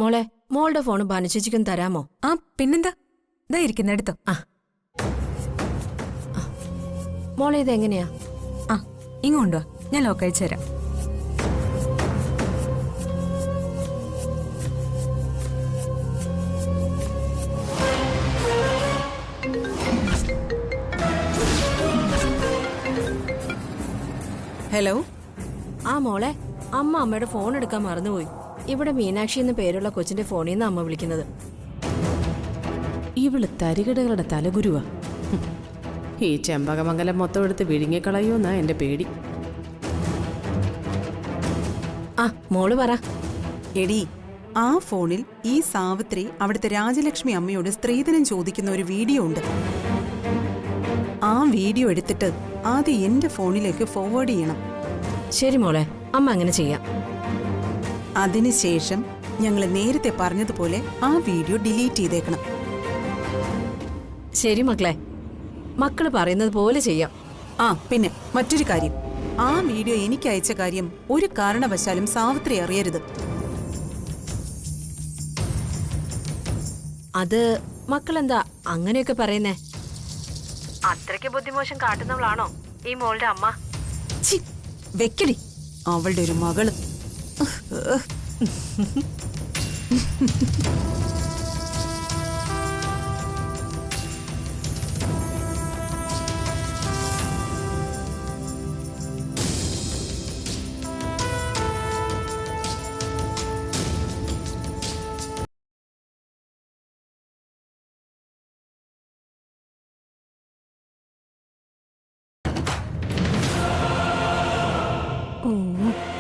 മോളെ, മോളുടെ ഫോണ് ഭാനുചേച്ചിക്കും തരാമോ? ആ പിന്നെന്താ, ഇതാ ഇരിക്കുന്ന എടുത്തോ. മോളെ, ഇതെങ്ങനെയാ? ആ ഇങ്ങോട്ടുവാ, ഞാൻ ലോക്ക് അയച്ചു തരാം. ഹലോ. ആ മോളെ, അമ്മ അമ്മയുടെ ഫോൺ എടുക്കാൻ മറന്നുപോയി. ഇവിടെ മീനാക്ഷി എന്ന പേരുള്ള കൊച്ചിന്റെ ഫോണിൽ നിന്ന് അമ്മ വിളിക്കുന്നത്. ഇവള് തരികിടകളുടെ തലഗുരുവാ. ഈ ചെമ്പകമംഗലം മൊത്തം എടുത്ത് വിഴുങ്ങിക്കളയോന്നാ എന്റെ പേടി. ആ മോള് പറ. എടി, ആ ഫോണിൽ ഈ സാവിത്രി അവിടുത്തെ രാജലക്ഷ്മി അമ്മയോട് സ്ത്രീധനം ചോദിക്കുന്ന ഒരു വീഡിയോ ഉണ്ട്. ആ വീഡിയോ എടുത്തിട്ട് ആദ്യം എന്റെ ഫോണിലേക്ക് ഫോർവേഡ് ചെയ്യണം. ശരി മോളെ, അമ്മ അങ്ങനെ ചെയ്യാം. അതിനുശേഷം ഞങ്ങൾ നേരത്തെ പറഞ്ഞതുപോലെ ആ വീഡിയോ ഡിലീറ്റ് ചെയ്തേക്കണം. ശരി മക്കളെ, മക്കള് പറയുന്നത് പോലെ ചെയ്യാം. ആ പിന്നെ മറ്റൊരു കാര്യം, ആ വീഡിയോ എനിക്ക് അയച്ച കാര്യം ഒരു കാരണവശാലും സാവിത്രി അറിയരുത്. അത് മക്കളെന്താ അങ്ങനെയൊക്കെ പറയുന്നേ? അത്രയ്ക്ക് ബുദ്ധിമോശം കാട്ടുന്നവളാണോ ഈ മോളുടെ അമ്മ? വെക്കടി അവളുടെ ഒരു മകള്.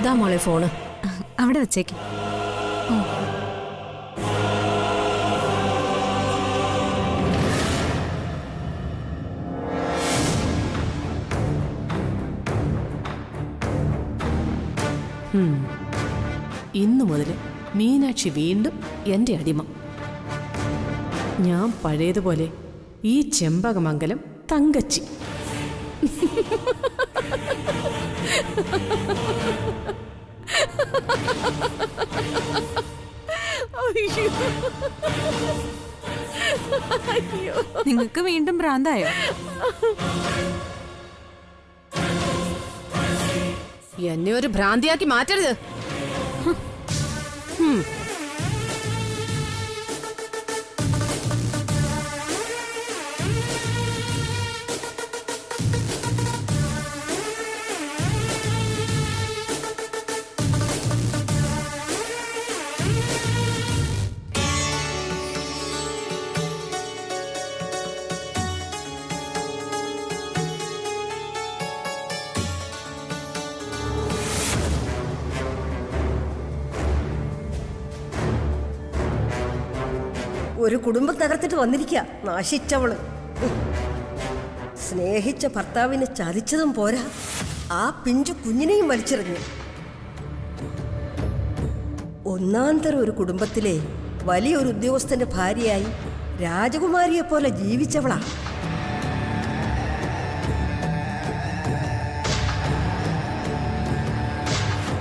ഇതാ മോളെ ഫോണ്, അവിടെ വെച്ചേക്ക്. ഇന്നു മുതൽ മീനാക്ഷി വീണ്ടും എന്റെ അടിമ. ഞാൻ പഴയതുപോലെ ഈ ചെമ്പകമംഗലം തങ്കച്ചി. നിങ്ങക്ക് വീണ്ടും ഭ്രാന്തായോ? എന്നെ ഒരു ഭ്രാന്തിയാക്കി മാറ്റരുത്. ഒരു കുടുംബം തകർത്തിട്ട് വന്നിരിക്കുക നാശിച്ചവള്. സ്നേഹിച്ച ഭർത്താവിനെ ചതിച്ചതും പോരാ, ആ പിഞ്ചു കുഞ്ഞിനെയും വലിച്ചെറിഞ്ഞു. ഒന്നാം തരം ഒരു കുടുംബത്തിലെ വലിയൊരു ഉദ്യോഗസ്ഥന്റെ ഭാര്യയായി രാജകുമാരിയെ പോലെ ജീവിച്ചവളാ.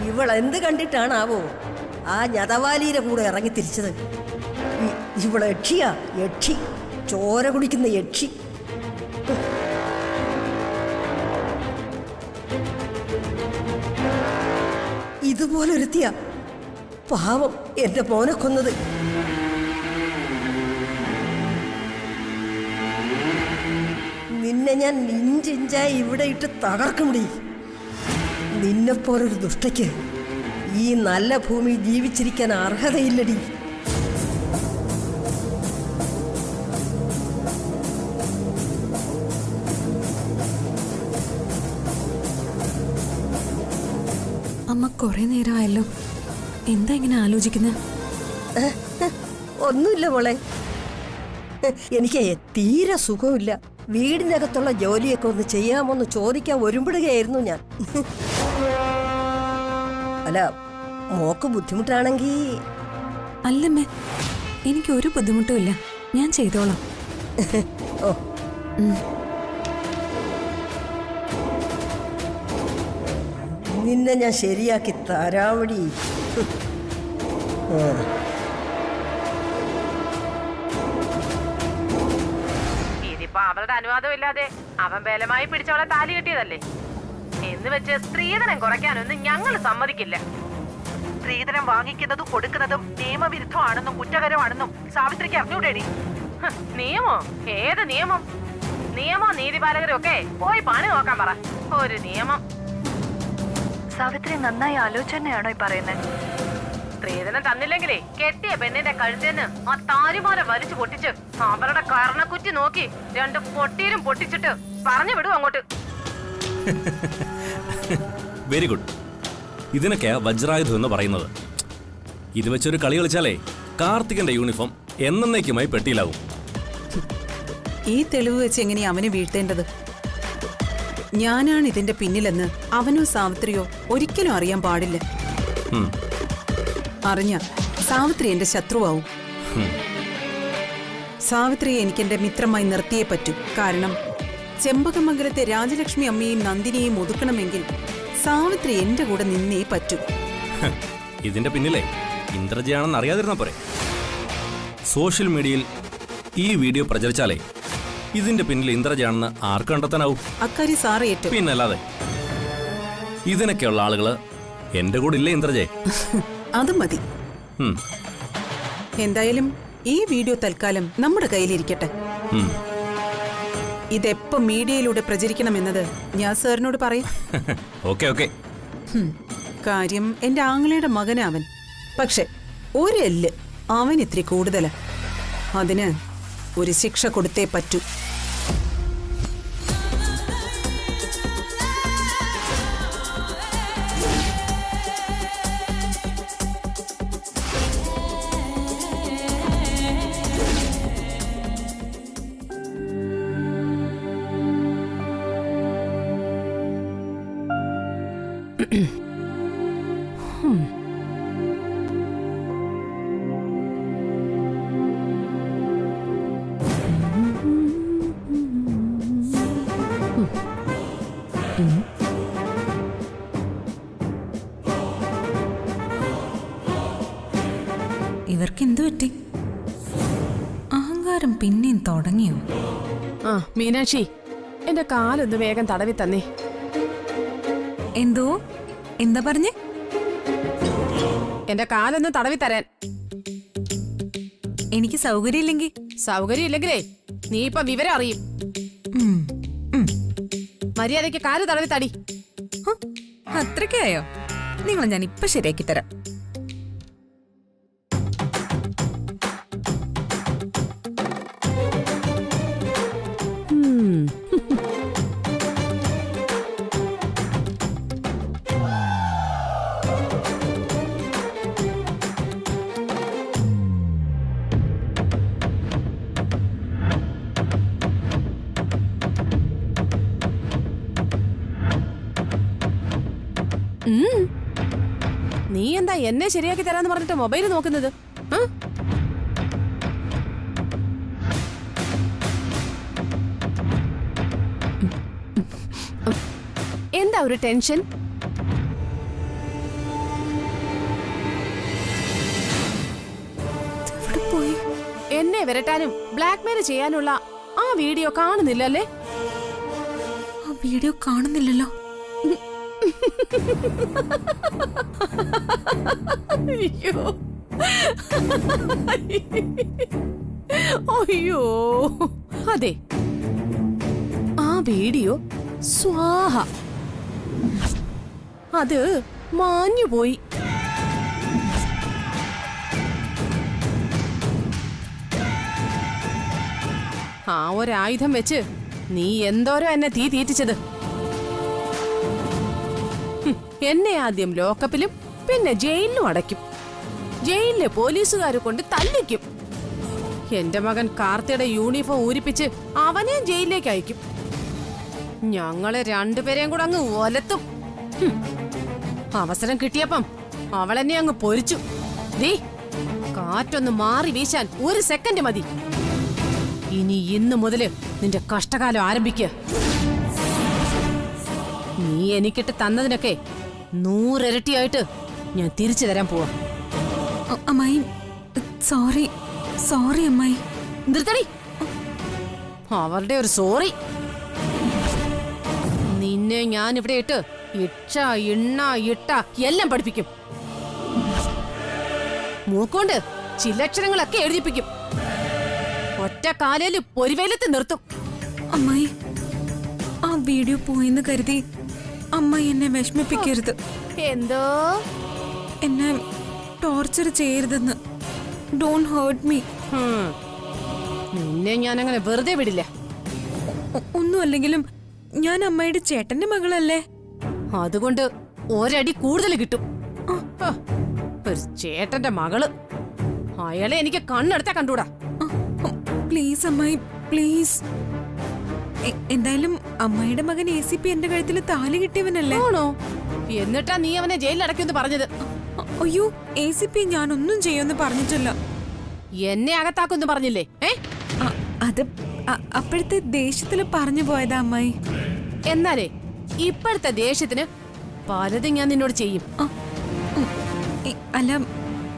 ഇവൾ എന്ത് കണ്ടിട്ടാണാവോ ആ ഞതവാലിയുടെ കൂടെ ഇറങ്ങി തിരിച്ചത്? ഇവള് യക്ഷിയാ, യക്ഷി, ചോര കുടിക്കുന്ന യക്ഷി. ഇതുപോലൊരുത്തിയ പാവം എന്റെ മോനെ കൊന്നത്. നിന്നെ ഞാൻ ഇഞ്ചിഞ്ചായി ഇവിടെ ഇട്ട് തകർക്കുംടി. നിന്നെപ്പോലൊരു ദുഷ്ടയ്ക്ക് ഈ നല്ല ഭൂമി ജീവിച്ചിരിക്കാൻ അർഹതയില്ലടി. അമ്മ കുറെ നേരമായല്ലോ, എന്താ ഇങ്ങനെ ആലോചിക്കുന്നത്? ഒന്നുമില്ല മോളെ, എനിക്ക് തീരെ സുഖമില്ല. വീടിനകത്തുള്ള ജോലിയൊക്കെ ഒന്ന് ചെയ്യാമോന്ന് ചോദിക്കാൻ ഒരുമ്പെടുകയായിരുന്നു ഞാൻ. അല്ല, മോക്ക് ബുദ്ധിമുട്ടാണെങ്കിൽ. അല്ലമ്മേ, എനിക്ക് ഒരു ബുദ്ധിമുട്ടുമില്ല, ഞാൻ ചെയ്തോളാം. ഓ, നിന്നെ ഞാൻ ശരിയാക്കി തരാവടി. ഞങ്ങളുടെ അനുവാദം ഇല്ലാതെ അവൻ ബലമായി പിടിച്ചവളെ താലി കെട്ടിയതല്ലേ. എന്ന് വെച്ച് സ്ത്രീധനം കുറയ്ക്കാനൊന്നും ഞങ്ങൾ സമ്മതിക്കില്ല. സ്ത്രീധനം വാങ്ങിക്കുന്നതും കൊടുക്കുന്നതും നിയമവിരുദ്ധമാണെന്നും കുറ്റകരമാണെന്നും സാവിത്രിക്ക് അറിഞ്ഞൂടേടി. നിയമോ? ഏത് നിയമം? നിയമോ നീതിപാലകരും ഒക്കെ പോയി പണി നോക്കാൻ പറ. ഒരു നിയമം. സാവിത്രി നന്നായി ആലോചനയാണോ ഈ പറയുന്നത്? സ്ത്രീധനം തന്നില്ലെങ്കിലേ കെട്ടിയ പെണ്ണിന്റെ കഴുത്തേന്ന് ആ താരിമാല വലിച്ചു പൊട്ടിച്ച് അവരുടെ കർണക്കുറ്റി നോക്കി 2 പൊട്ടീരും പൊട്ടിച്ചിട്ട് പറഞ്ഞു വിടും അങ്ങോട്ട്. Very good. ഇതിനൊക്കെയാ വജ്രായുധം എന്ന് പറയുന്നത്. ഇത് വെച്ചൊരു കളി കളിച്ചാലേ കാർത്തികന്റെ യൂണിഫോം എന്നേക്കുമായി പെട്ടിയിലാവും. ഈ തെളിവ് വെച്ച് എങ്ങനെയാ അവനെ വീഴ്ത്തേണ്ടത്? ഞാനാണ് ഇതിന്റെ പിന്നിലെന്ന് അവനോ സാവിത്രിയോ ഒരിക്കലും അറിയാൻ പാടില്ല. അറിഞ്ഞ സാവിത്രി എന്റെ ശത്രുവാവും. സാവിത്രിയെ എനിക്കെന്റെ മിത്രമായി നിർത്തിയേ പറ്റൂ. കാരണം ചെമ്പകമംഗലത്തെ രാജലക്ഷ്മി അമ്മയെയും നന്ദിനിയെയും ഒതുക്കണമെങ്കിൽ സാവിത്രി എന്റെ കൂടെ നിന്നേ പറ്റൂ. ഇതിന്റെ പിന്നിലെ ഇന്ദ്രജയാണെന്ന് അറിയാതിരുന്ന പോരെ. സോഷ്യൽ മീഡിയയിൽ ഈ വീഡിയോ പ്രചരിച്ചാലേ ഇതിന്റെ പിന്നിൽ ഇന്ദ്രജയാണെന്ന് ആർക്ക് കണ്ടെത്താനാവും? അക്കാര്യം സാറ് ഏറ്റു. പിന്നല്ലാതെ ഇതിനൊക്കെയുള്ള ആളുകള് എന്റെ കൂടെ ഇല്ലേ ഇന്ദ്രജയെ? അത് മതി. എന്തായാലും ഈ വീഡിയോ തൽക്കാലം നമ്മുടെ കയ്യിലിരിക്കട്ടെ. ഇതെപ്പോ മീഡിയയിലൂടെ പ്രചരിക്കണമെന്നത് ഞാൻ സാറിനോട് പറയാം. Okay okay. കാര്യം എന്റെ ആങ്ങളയുടെ മകനാവൻ. പക്ഷെ ഒരു എല്ല് അവൻ ഇത്തിരി കൂടുതലാ. അതിന് ഒരു ശിക്ഷ കൊടുത്തേ പറ്റൂ. ഇവർക്ക് എന്തു പറ്റി? അഹങ്കാരം പിന്നെയും തുടങ്ങിയോ? ആ മീനാക്ഷി, എന്റെ കാലൊന്ന് വേഗം തടവി തന്നേ. എന്തോ? എന്താ പറഞ്ഞേ? എന്റെ കാലൊന്ന് തടവി തരാൻ. എനിക്ക് സൗകര്യമില്ലെങ്കിൽ? സൗകര്യം ഇല്ലെങ്കിലേ നീ ഇപ്പൊ വിവരം അറിയും. മര്യാദയ്ക്ക് കാല് തടവി തടി. അത്രയ്ക്കായോ? നിങ്ങളെ ഞാൻ ഇപ്പൊ ശരിയാക്കി തരാം. നീ എന്താ എന്നെ ശരിയാക്കി തരാന്ന് പറഞ്ഞിട്ട് മൊബൈൽ നോക്കുന്നത്? എന്താ ഒരു ടെൻഷൻ? എന്നെ വിരട്ടാനും ബ്ലാക്ക്മെയിൽ ചെയ്യാനുള്ള ആ വീഡിയോ കാണുന്നില്ലല്ലേ? ആ വീഡിയോ കാണുന്നില്ലല്ലോ. അയ്യോ അയ്യോ, അതെ, ആ വീഡിയോ സ്വാഹ. അത് മാഞ്ഞുപോയി. ആ ഒരായുധം വെച്ച് നീ എന്തോരോ എന്നെ തീ തീറ്റിച്ചത്. എന്നെ ആദ്യം ലോക്കപ്പിലും പിന്നെ ജയിലിലും അടയ്ക്കും. ജയിലിലെ പോലീസുകാരെ കൊണ്ട് തല്ലിക്കും. എന്റെ മകൻ കാർത്തിയുടെ യൂണിഫോം ഊരിപ്പിച്ച് അവനെ ജയിലിലേക്ക് അയക്കും. ഞങ്ങളെ രണ്ടുപേരെയും കൂടെ അങ്ങ് ഒലത്തും. അവസരം കിട്ടിയപ്പം അവളെന്നെ അങ്ങ് പൊരിച്ചു. ദേ, കാറ്റൊന്ന് മാറി വീശാൻ 1 സെക്കൻഡ് മതി. ഇനി ഇന്ന് മുതല് നിന്റെ കഷ്ടകാലം ആരംഭിക്കുക. നീ എനിക്കിട്ട് തന്നതിനൊക്കെ 100 ഇരട്ടിയായിട്ട് ഞാൻ തിരിച്ചു തരാൻ പോവാ. അമ്മായി, സോറി സോറി അമ്മായി. നിർത്തടി. അവരുടെ ഒരു സോറി. നിന്നെ ഞാൻ ഇവിടെ ഇട്ട് ഇട്ട ഇണ്ണ ഇട്ട എല്ലാം പഠിപ്പിക്കും. മൂക്കൊണ്ട് ചില്ലക്ഷരങ്ങളൊക്കെ എഴുതിപ്പിക്കും. ഒറ്റ കാലയില് പൊരിവേലത്ത് നിർത്തും. അമ്മായി, ആ വീഡിയോ പോയെന്ന് കരുതി അമ്മായി എന്നെ വിഷമിപ്പിക്കരുത്. എന്തോ എന്നെ ടോർച്ചർ ചെയ്യരുതെന്ന്. Don't hurt me. നിന്നെ ഞാൻ അങ്ങനെ വെറുതെ വിടില്ല. ഒന്നും അല്ലെങ്കിലും ഞാൻ അമ്മയുടെ ചേട്ടന്റെ മകളല്ലേ. അതുകൊണ്ട് ഒരടി കൂടുതൽ കിട്ടും. ഹ, ഒരു ചേട്ടന്റെ മകള്, അയാളെ എനിക്ക് കണ്ണെടുത്താ കണ്ടൂടാ. പ്ലീസ് അമ്മായി, പ്ലീസ്. എന്തായാലും അമ്മയുടെ മകൻ ACP എന്റെ കഴുത്തിൽ താലി കിട്ടിയവനല്ലേ. ആണോ? എന്നിട്ടാ നീ അവനെ ജയിലിൽ അടയ്ക്കുമെന്ന് പറഞ്ഞത്? അയ്യോ, ACP ഞാനൊന്നും ചെയ്യുമെന്ന് പറഞ്ഞിട്ടില്ല. എന്നെ അകത്താക്കുമെന്ന് പറഞ്ഞില്ലേ? അത് അപ്പോഴത്തെ ദേഷ്യത്തില് പറഞ്ഞു പോയതാ അമ്മായി. എന്നാലേ ഇപ്പോഴത്തെ ദേഷ്യത്തിന് പലതും ഞാൻ നിന്നോട് ചെയ്യും. അല്ല,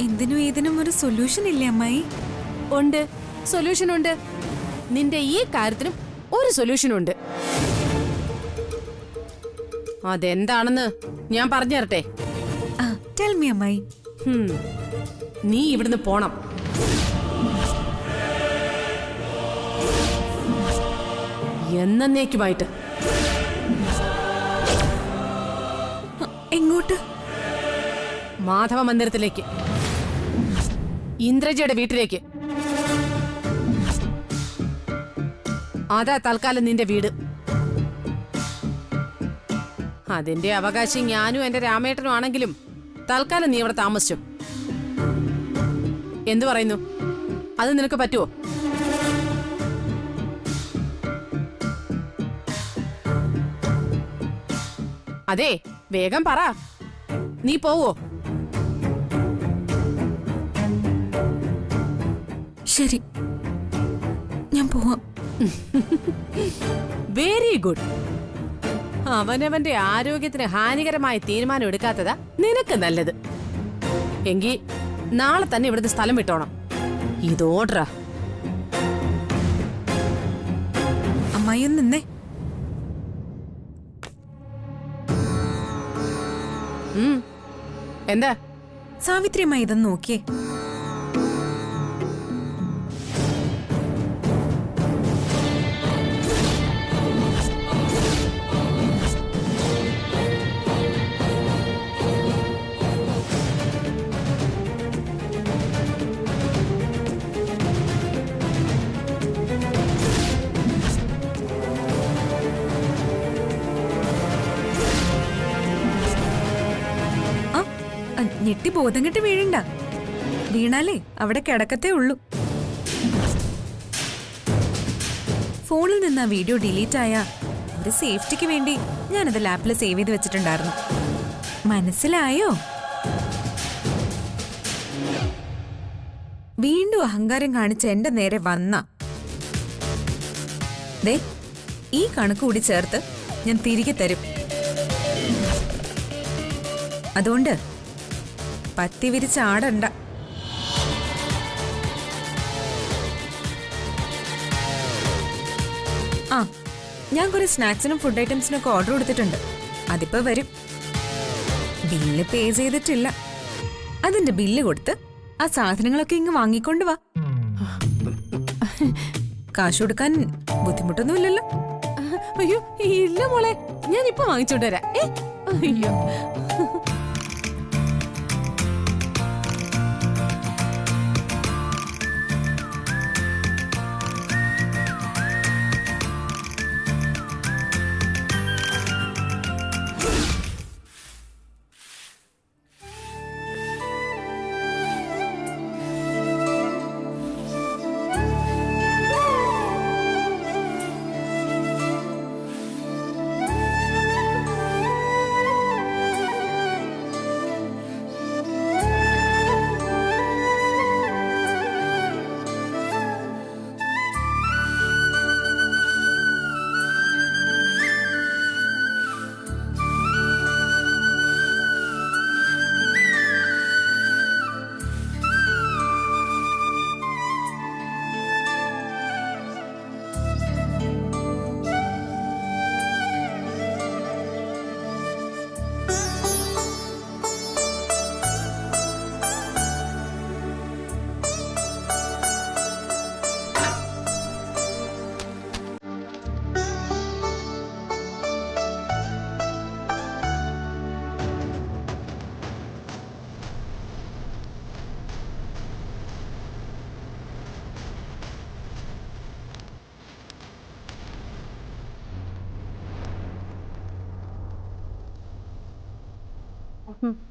എന്തിനും ഏതിനും ഒരു സൊല്യൂഷൻ ഇല്ലേ അമ്മായി? ഉണ്ട്, സൊല്യൂഷൻ ഉണ്ട്. നിന്റെ ഈ കാര്യത്തിനും ഒരു സൊല്യൂഷൻ ഉണ്ട്. അതെന്താണെന്ന് ഞാൻ പറഞ്ഞു തരട്ടെ? ടെൽ മീ അമ്മായി. നീ ഇവിടുന്ന് പോണം. എന്നേക്കുമായിട്ട്. എങ്ങോട്ട്? മാധവ മന്ദിരത്തിലേക്ക്, ഇന്ദ്രജിയുടെ വീട്ടിലേക്ക്. അതാ തൽക്കാലം നിന്റെ വീട്. അതിന്റെ അവകാശം ഞാനും എന്റെ രാമേട്ടനും ആണെങ്കിലും തൽക്കാലം നീ അവിടെ താമസിച്ചു. എന്തു പറയുന്നു? അത് നിനക്ക് പറ്റുമോ? അതെ, വേഗം പറ. നീ പോവോ? ശരി, ഞാൻ പോവാം. Very good. അവനവന്റെ ആരോഗ്യത്തിന് ഹാനികരമായ തീരുമാനം എടുക്കാത്തതാ നിനക്ക് നല്ലത്. എങ്കിൽ നാളെ തന്നെ ഇവിടുത്തെ സ്ഥലം വിട്ടോണം. ഇതോട്രാ. അമ്മായി ഒന്ന് നിന്നേ. എന്താ? സാവിത്രി അമ്മ ഇതൊന്ന് നോക്കിയേ. ഞെട്ടി ബോധം കെട്ട് വീഴണ്ട. വീണാലേ അവിടെ കിടക്കത്തേ ഉള്ളൂ. ഫോണിൽ നിന്ന് ആ വീഡിയോ ഡിലീറ്റ് ആയ ഒരു സേഫ്റ്റിക്ക് വേണ്ടി ഞാനത് ലാപ്പിൽ സേവ് ചെയ്ത് വെച്ചിട്ടുണ്ടായിരുന്നു. മനസ്സിലായോ? വീണ്ടും അഹങ്കാരം കാണിച്ച എന്റെ നേരെ വന്ന ദേ ഈ കണക്ക് കൂടി ചേർത്ത് ഞാൻ തിരികെ തരും. അതുകൊണ്ട് പത്തി വിരിച്ച് ആടണ്ട. ആ, ഞാൻ കുറെ സ്നാക്സിനും ഫുഡ് ഐറ്റംസിനൊക്കെ ഓർഡർ കൊടുത്തിട്ടുണ്ട്. അതിപ്പോ വരും. ബില്ല് പേ ചെയ്തിട്ടില്ല. അതിന്റെ ബില്ല് കൊടുത്ത് ആ സാധനങ്ങളൊക്കെ ഇങ്ങ് വാങ്ങിക്കൊണ്ട് വാ. കാശ് കൊടുക്കാൻ ബുദ്ധിമുട്ടൊന്നുമില്ലല്ലോ. അയ്യോ ഇല്ല മോളെ, ഞാൻ ഇപ്പൊ വാങ്ങിച്ചോണ്ട് വരാം. അയ്യോ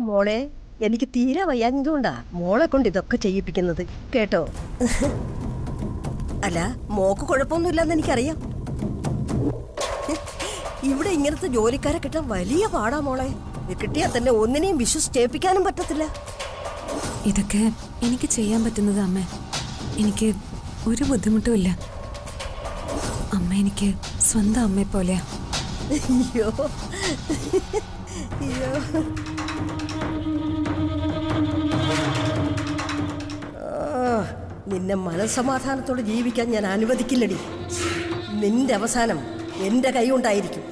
മോളെ എനിക്ക് തീരെ വയ്യാഞ്ഞതുകൊണ്ടാ മോളെ കൊണ്ട് ഇതൊക്കെ ചെയ്യിപ്പിക്കുന്നത് കേട്ടോ. അല്ല മോക്ക് കുഴപ്പമൊന്നുമില്ലെന്ന് എനിക്കറിയാം. ഇവിടെ ഇങ്ങനത്തെ ജോലിക്കാരെ കിട്ടാൻ വലിയ പാടാ മോളെ. കിട്ടിയാൽ തന്നെ ഒന്നിനെയും വിശ്വസിച്ചേൽപ്പിക്കാനും പറ്റത്തില്ല. ഇതൊക്കെ എനിക്ക് ചെയ്യാൻ പറ്റുന്നത് അമ്മ. എനിക്ക് ഒരു ബുദ്ധിമുട്ടുമില്ല. അമ്മ എനിക്ക് സ്വന്തം അമ്മയെ പോലെയാ. അയ്യോ അയ്യോ. നിന്നെ മനസ്സമാധാനത്തോടെ ജീവിക്കാൻ ഞാൻ അനുവദിക്കില്ലടി. നിന്റെ അവസാനം എൻ്റെ കൈ കൊണ്ടായിരിക്കും.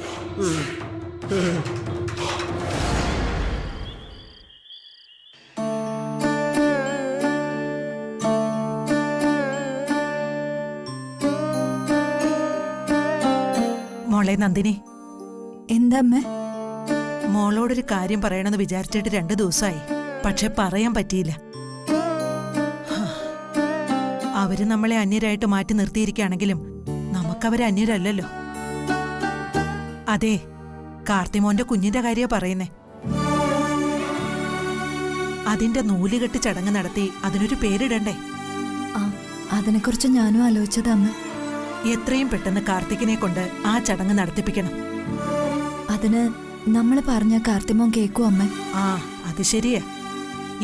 മോളെ നന്ദിനി, എന്താ അമ്മേ? മോളോടൊരു കാര്യം പറയണമെന്ന് വിചാരിച്ചിട്ട് 2 ദിവസമായി. പക്ഷെ പറയാൻ പറ്റിയില്ല. അവര് നമ്മളെ അന്യരായിട്ട് മാറ്റി നിർത്തിയിരിക്കുകയാണെങ്കിലും നമുക്കവരെ അന്യരല്ലല്ലോ. അതെ, കാർത്തിമോന്റെ കുഞ്ഞിന്റെ കാര്യ പറയുന്നേ. അതിന്റെ നൂലുകെട്ട് ചടങ്ങ് നടത്തി അതിനൊരു പേരിടണ്ടേ? അതിനെക്കുറിച്ച് ഞാനും ആലോചിച്ചത് അമ്മ. എത്രയും പെട്ടെന്ന് കാർത്തികിനെ കൊണ്ട് ആ ചടങ്ങ് നടത്തിപ്പിക്കണം. അതിന് നമ്മൾ പറഞ്ഞ കാർത്തിമോൻ കേക്കും അമ്മ. ആ, അത് ശരിയാ.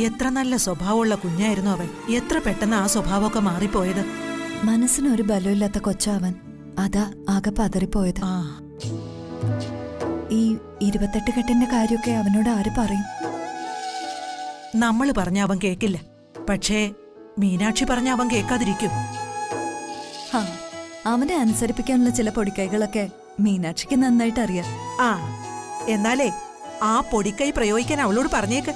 എത്ര നല്ല സ്വഭാവമുള്ള കുഞ്ഞായിരുന്നു അവൻ. എത്ര പെട്ടെന്ന് ആ സ്വഭാവമൊക്കെ മാറിപ്പോയത്. മനസ്സിനൊരു ബലമില്ലാത്ത കൊച്ചാവൻ. അതാ ആകെ പതറിപ്പോയത്. ആ, ഈ 28 കെട്ടിന്റെ കാര്യമൊക്കെ അവനോട് ആര് പറയും? നമ്മള് പറഞ്ഞ അവൻ കേക്കില്ല. പക്ഷേ മീനാക്ഷി പറഞ്ഞ അവൻ കേൾക്കാതിരിക്കും. അവനെ അനുസരിപ്പിക്കാനുള്ള ചില പൊടിക്കൈകളൊക്കെ മീനാക്ഷിക്ക് നന്നായിട്ട് അറിയാം. ആ, എന്നാലേ ആ പൊടിക്കൈ പ്രയോഗിക്കാൻ അവളോട് പറഞ്ഞേക്ക്.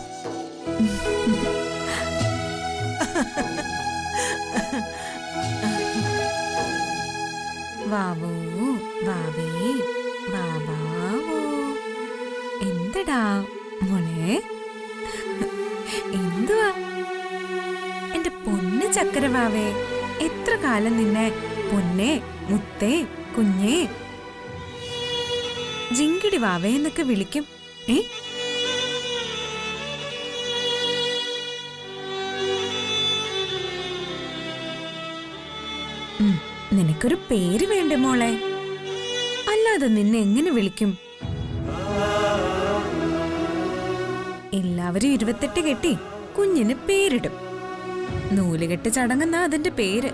വാവൂ വാവേ വാവാവോ. എന്തടാ മോളെ? എന്തുവാ എന്റെ പൊന്ന് ചക്കരവാവേ? എത്ര കാലം നിന്നെ പൊന്നേ, മുത്തേ, കുഞ്ഞേ, ജിങ്കിടി വാവേ എന്നൊക്കെ വിളിക്കും. നിനക്കൊരു പേര് വേണ്ടേ മോളെ? അല്ലാതെ നിന്നെ എങ്ങനെ വിളിക്കും? എല്ലാവരും 28 കെട്ടി കുഞ്ഞിന് പേരിടും. നൂലുകെട്ട് ചടങ്ങെന്നാ അതിന്റെ പേര്.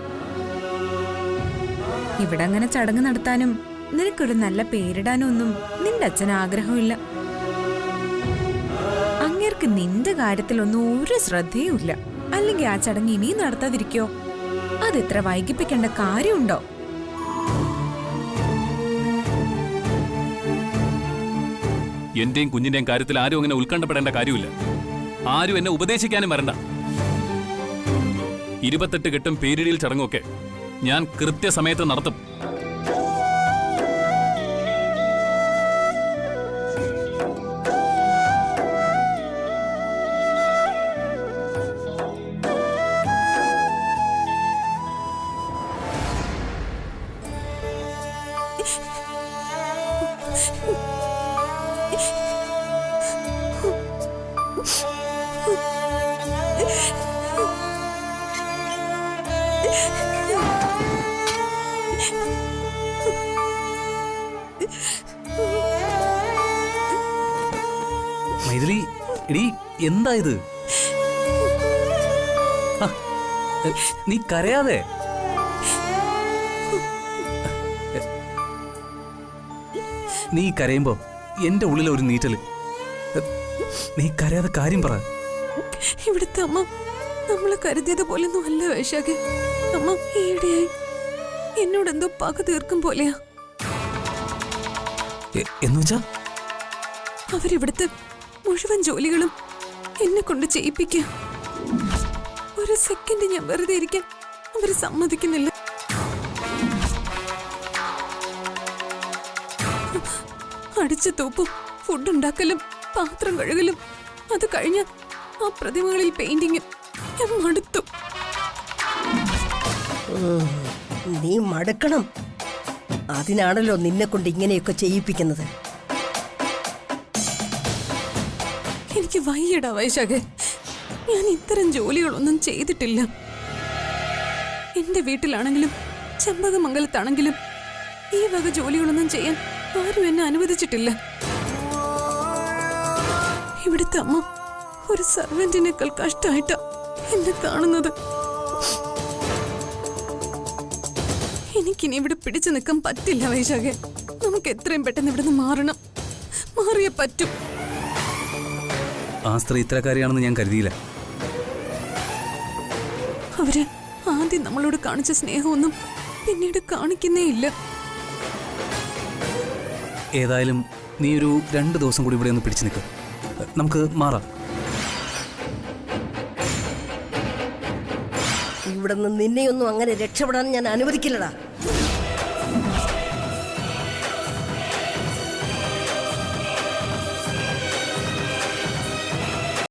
ഇവിടെ അങ്ങനെ ചടങ്ങ് നടത്താനും നിനക്കൊരു നല്ല പേരിടാനും ഒന്നും നിന്റെ അച്ഛന് ആഗ്രഹമില്ല. അങ്ങേർക്ക് നിന്റെ കാര്യത്തിലൊന്നും ഒരു ശ്രദ്ധയും ഇല്ല. അല്ലെങ്കിൽ ആ ചടങ്ങ് ഇനിയും നടത്താതിരിക്കോ? അതെത്ര വൈകിപ്പിക്കേണ്ട കാര്യമുണ്ടോ? എന്റെയും കുഞ്ഞിന്റെയും കാര്യത്തിൽ ആരും അങ്ങനെ ഉത്കണ്ഠപ്പെടേണ്ട കാര്യമില്ല. ആരും എന്നെ ഉപദേശിക്കാനും വരണ്ട. 28 കെട്ടും പേരിടിയിൽ ചടങ്ങൊക്കെ ഞാൻ കൃത്യസമയത്ത് നടത്തും. മൈഥിലി, എടീ എന്താ ഇത്? നീ കരയാതെ. നീ കരയുമ്പോ എന്റെ ഉള്ളിൽ ഒരു നീറ്റല്. നീ കരയാതെ കാര്യം പറ. ഇവിടുത്തെ അമ്മ നമ്മളെ കരുതിയത് പോലൊന്നും അല്ല വൈശാഖ്. അമ്മ ഈയിടെയായി എന്നോടെന്തോ പക തീർക്കും പോലെയാ. എന്നുവെച്ചാ അവരിവിടുത്തെ മുഴുവൻ ജോലികളും എന്നെ കൊണ്ട് ചെയ്യിപ്പിക്കുക. ഒരു സെക്കൻഡ് ഞാൻ വെറുതെ ഇരിക്കാൻ അവര് സമ്മതിക്കുന്നില്ല. അടിച്ചു തൂപ്പും, ഫുഡ് ഉണ്ടാക്കലും, പാത്രം കഴുകലും, അത് കഴിഞ്ഞ് ആ പ്രതിമകളിൽ പെയിന്റിങ്. ഞാൻ മടുത്തു. നീ മടുക്കണം. അതിനാണല്ലോ നിന്നെ കൊണ്ട് ഇങ്ങനെയൊക്കെ ചെയ്യിപ്പിക്കുന്നത്. എനിക്ക് എനിക്ക് വയ്യടാ വൈശാഖെ. ഞാൻ ഇത്തരം ജോലികളൊന്നും ചെയ്തിട്ടില്ല. എന്റെ വീട്ടിലാണെങ്കിലും ചെമ്പകമംഗലത്താണെങ്കിലും ഈ വക ജോലികളൊന്നും ചെയ്യാൻ ആരും എന്നെ അനുവദിച്ചിട്ടില്ല. ഇവിടുത്തെ അമ്മ ഒരു സർവന്റിനേക്കാൾ കഷ്ടമായിട്ടാ എന്നെ കാണുന്നത്. എനിക്കിനി ഇവിടെ പിടിച്ചു നിൽക്കാൻ പറ്റില്ല വൈശാഖെ. നമുക്ക് എത്രയും പെട്ടെന്ന് ഇവിടുന്ന് മാറണം. മാറിയേ പറ്റൂ. ആ സ്ത്രീ ഇത്തരക്കാരിയാണെന്ന് ഞാൻ കരുതിയില്ല. അവര് ആദ്യം നമ്മളോട് കാണിച്ച സ്നേഹമൊന്നും പിന്നീട് കാണിക്കുന്നേ ഇല്ല. ഏതായാലും നീ ഒരു 2 ദിവസം കൂടി ഇവിടെ ഒന്ന് പിടിച്ചു നിൽക്ക്. നമുക്ക് മാറാം. ഇവിടെ നിന്ന് നിന്നെയൊന്നും അങ്ങനെ രക്ഷപ്പെടാൻ ഞാൻ അനുവദിക്കില്ലടാ.